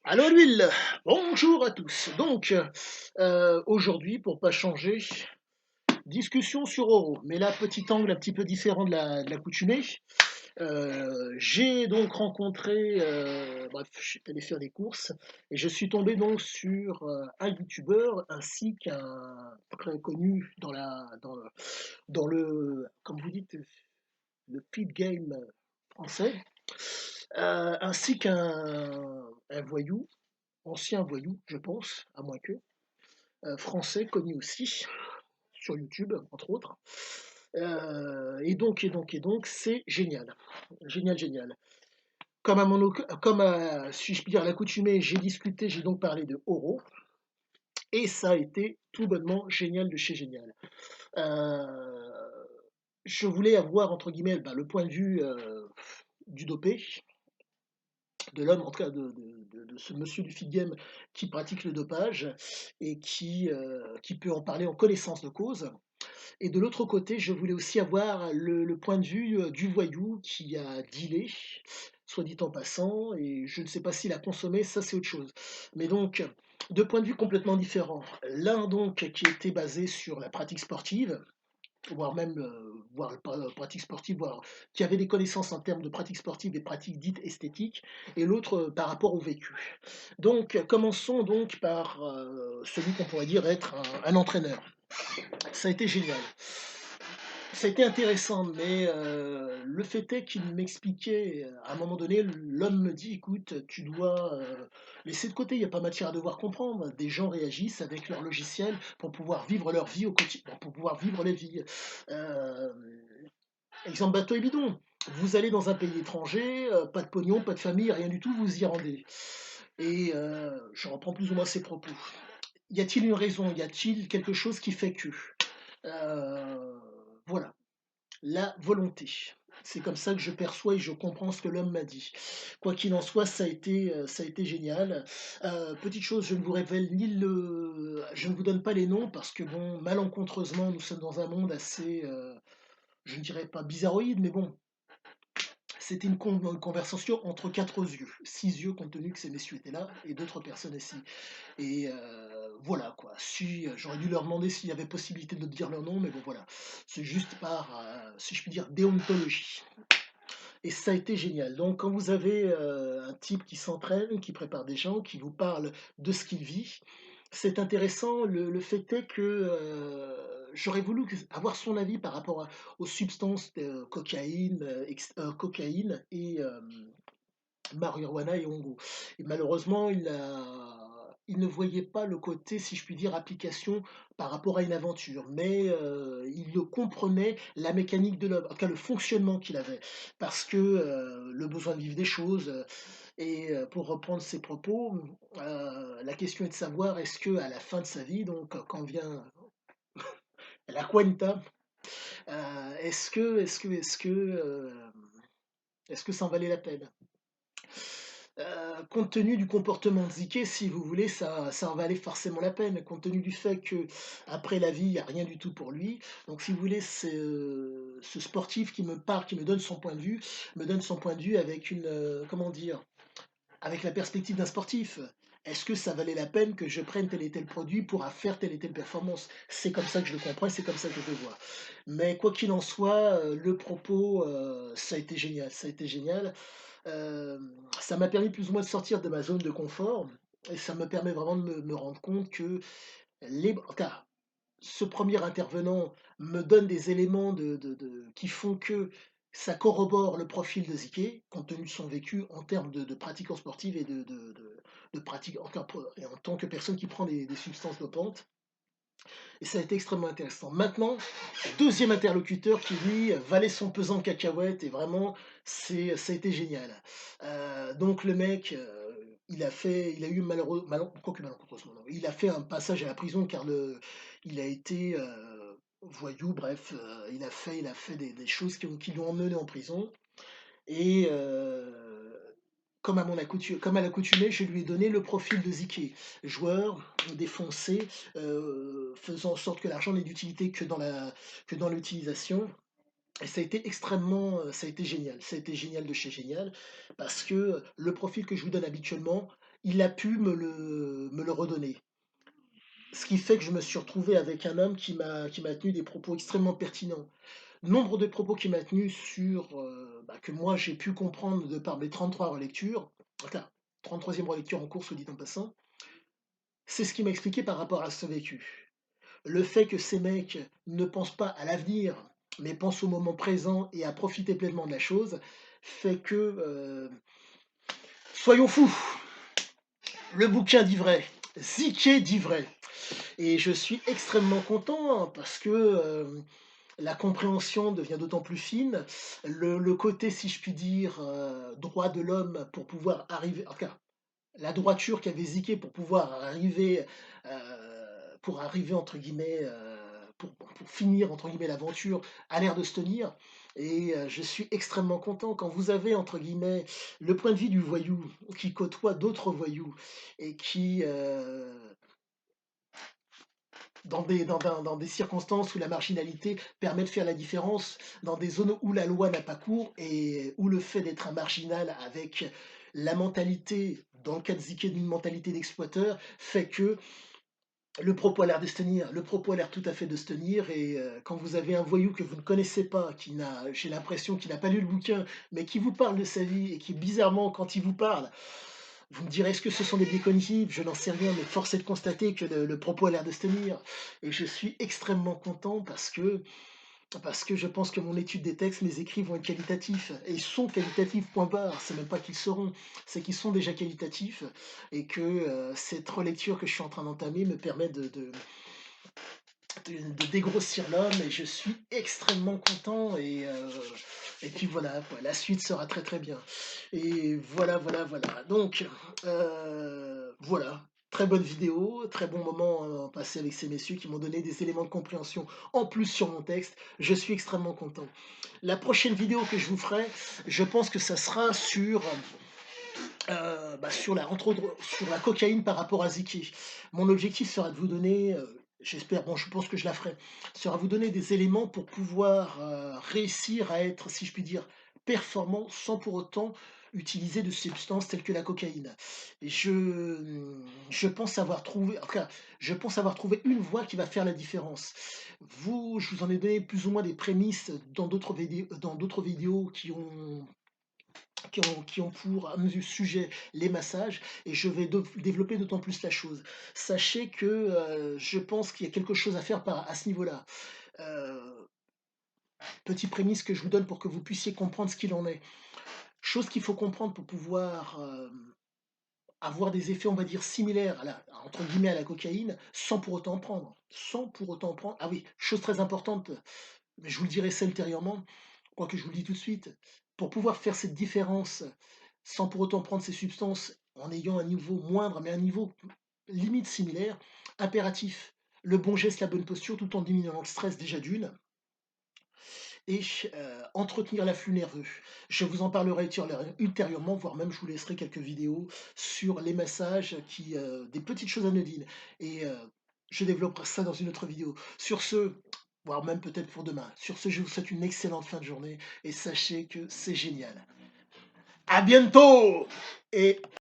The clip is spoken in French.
Allô l'huile, bonjour à tous. Aujourd'hui, pour pas changer, discussion sur Oro, mais là, petit angle un petit peu différent de l'accoutumée. J'ai donc rencontré, bref, je suis allé faire des courses et je suis tombé donc sur un youtubeur ainsi qu'un très connu dans le, comme vous dites, le feed game français, ainsi qu'un voyou, ancien voyou, je pense, à moins que, français, connu aussi, sur YouTube, entre autres. Et donc, c'est génial. Génial, génial. Si je puis dire, à l'accoutumée, j'ai discuté, j'ai donc parlé de Oro, et ça a été tout bonnement génial de chez génial. Euh, je voulais avoir, entre guillemets, le point de vue du dopé, de l'homme, en tout cas de ce monsieur du feed game qui pratique le dopage et qui peut en parler en connaissance de cause. Et de l'autre côté, je voulais aussi avoir le point de vue du voyou qui a dealé, soit dit en passant, et je ne sais pas s'il a consommé, ça c'est autre chose. Mais donc, deux points de vue complètement différents. L'un donc qui était basé sur la pratique sportive, voire même pratique sportive, voire qui avait des connaissances en termes de pratique sportive et pratiques dites esthétiques, et l'autre par rapport au vécu. Donc, commençons donc par celui qu'on pourrait dire être un entraîneur. Ça a été génial. Ça a été intéressant, mais le fait est qu'il m'expliquait, à un moment donné, l'homme me dit, écoute, tu dois laisser de côté, il n'y a pas matière à devoir comprendre. Des gens réagissent avec leur logiciel pour pouvoir vivre leur vie au quotidien, pour pouvoir vivre les vies. Euh, Exemple bateau et bidon. Vous allez dans un pays étranger, pas de pognon, pas de famille, rien du tout, vous y rendez. Et je reprends plus ou moins ses propos. Y a-t-il une raison? Y a-t-il quelque chose qui fait que? Euh, voilà, la volonté. C'est comme ça que je perçois et je comprends ce que l'homme m'a dit. Quoi qu'il en soit, ça a été génial. Petite chose, je ne vous révèle je ne vous donne pas les noms parce que bon, malencontreusement, nous sommes dans un monde assez, je ne dirais pas bizarroïde, mais bon, c'était une conversation entre quatre yeux, six yeux compte tenu que ces messieurs étaient là et d'autres personnes ici. Et voilà quoi. Si j'aurais dû leur demander s'il y avait possibilité de dire leur nom, mais bon voilà. C'est juste par, si je puis dire, déontologie. Et ça a été génial. Donc quand vous avez un type qui s'entraîne, qui prépare des gens, qui vous parle de ce qu'il vit, c'est intéressant. Le fait est que j'aurais voulu avoir son avis par rapport aux substances de cocaïne, cocaïne et marijuana et hongo. Et malheureusement, il ne voyait pas le côté, si je puis dire, application par rapport à une aventure, mais il le comprenait, la mécanique de l'homme, en tout cas le fonctionnement qu'il avait, parce que le besoin de vivre des choses, et pour reprendre ses propos, la question est de savoir est-ce que à la fin de sa vie, donc quand vient la cuenta, est-ce que ça en valait la peine? Compte tenu du comportement de Ziké, si vous voulez, ça en valait forcément la peine, compte tenu du fait que après la vie, il n'y a rien du tout pour lui. Donc, si vous voulez, c'est ce sportif qui me parle, qui me donne son point de vue, me donne son point de vue avec comment dire, avec la perspective d'un sportif. Est-ce que ça valait la peine que je prenne tel et tel produit pour faire telle et telle performance? C'est comme ça que je le comprends, c'est comme ça que je le vois. Mais quoi qu'il en soit, le propos, ça a été génial, ça a été génial. Euh, Ça m'a permis plus ou moins de sortir de ma zone de confort et ça me permet vraiment de me rendre compte que en tout cas, ce premier intervenant me donne des éléments qui font que ça corrobore le profil de Ziké, compte tenu de son vécu en termes de pratiquant sportive et de pratique et en tant que personne qui prend des substances dopantes. Et ça a été extrêmement intéressant. Maintenant, deuxième interlocuteur qui lui valait son pesant de cacahuètes et vraiment, ça a été génial. Donc le mec, il a eu quoique malencontreusement, non, il a fait un passage à la prison car il a été voyou, bref, il a fait des choses qui l'ont emmené en prison. Et comme à l'accoutumée, je lui ai donné le profil de Ziké, joueur défoncé, faisant en sorte que l'argent n'est d'utilité que dans l'utilisation. Et ça a été génial. Ça a été génial de chez génial parce que le profil que je vous donne habituellement, il a pu me le redonner. Ce qui fait que je me suis retrouvé avec un homme qui m'a tenu des propos extrêmement pertinents. Nombre de propos qu'il m'a tenus sur, que moi j'ai pu comprendre de par mes 33 relectures, enfin 33e relecture en cours, soit dit en passant, c'est ce qu'il m'a expliqué par rapport à son vécu. Le fait que ces mecs ne pensent pas à l'avenir, mais pensent au moment présent et à profiter pleinement de la chose, fait que, soyons fous, le bouquin dit vrai, Ziké dit vrai. Et je suis extrêmement content parce que la compréhension devient d'autant plus fine. Le côté, si je puis dire, droit de l'homme pour pouvoir arriver, en tout cas, la droiture qu'avait Ziké pour arriver entre guillemets, pour finir entre guillemets l'aventure, a l'air de se tenir. Et je suis extrêmement content quand vous avez entre guillemets le point de vue du voyou qui côtoie d'autres voyous et qui, dans des circonstances où la marginalité permet de faire la différence, dans des zones où la loi n'a pas cours et où le fait d'être un marginal avec la mentalité, dans le cas de Ziké, d'une mentalité d'exploiteur, fait que le propos a l'air de se tenir, le propos a l'air tout à fait de se tenir, et quand vous avez un voyou que vous ne connaissez pas, j'ai l'impression qu'il n'a pas lu le bouquin, mais qui vous parle de sa vie, et qui bizarrement, quand il vous parle, vous me direz, est-ce que ce sont des biais cognitifs? Je n'en sais rien, mais force est de constater que le propos a l'air de se tenir. Et je suis extrêmement content parce que je pense que mon étude des textes, mes écrits vont être qualitatifs. Et ils sont qualitatifs, point barre. C'est même pas qu'ils seront, c'est qu'ils sont déjà qualitatifs. Et que cette relecture que je suis en train d'entamer me permet de dégrossir l'homme. Et je suis extrêmement content. Et puis voilà, quoi, la suite sera très très bien. Et voilà, voilà, voilà. Donc, voilà. Très bonne vidéo, très bon moment passé avec ces messieurs qui m'ont donné des éléments de compréhension en plus sur mon texte. Je suis extrêmement content. La prochaine vidéo que je vous ferai, je pense que ça sera sur la cocaïne par rapport à Ziki. Mon objectif sera de vous donner, j'espère, bon, je pense que je la ferai, sera vous donner des éléments pour pouvoir réussir à être, si je puis dire, performant sans pour autant utiliser de substances telles que la cocaïne. Et je pense avoir trouvé, en tout cas, je pense avoir trouvé une voie qui va faire la différence. Je vous en ai donné plus ou moins des prémices dans d'autres vidéos qui ont pour sujet les massages, et je vais développer d'autant plus la chose. Sachez que je pense qu'il y a quelque chose à faire à ce niveau-là. Euh, Petit prémisse que je vous donne pour que vous puissiez comprendre ce qu'il en est. Chose qu'il faut comprendre pour pouvoir avoir des effets, on va dire, similaires entre guillemets à la cocaïne, sans pour autant en prendre. Sans pour autant en prendre. Ah oui, chose très importante, mais je vous le dirai ça ultérieurement, quoique je vous le dis tout de suite, pour pouvoir faire cette différence sans pour autant prendre ces substances en ayant un niveau moindre, mais un niveau limite similaire, impératif, le bon geste, la bonne posture, tout en diminuant le stress déjà d'une, et entretenir l'afflux nerveux. Je vous en parlerai ultérieurement, voire même je vous laisserai quelques vidéos sur les massages, des petites choses anodines. Et je développerai ça dans une autre vidéo. Sur ce, voire même peut-être pour demain. Sur ce, je vous souhaite une excellente fin de journée et sachez que c'est génial. À bientôt et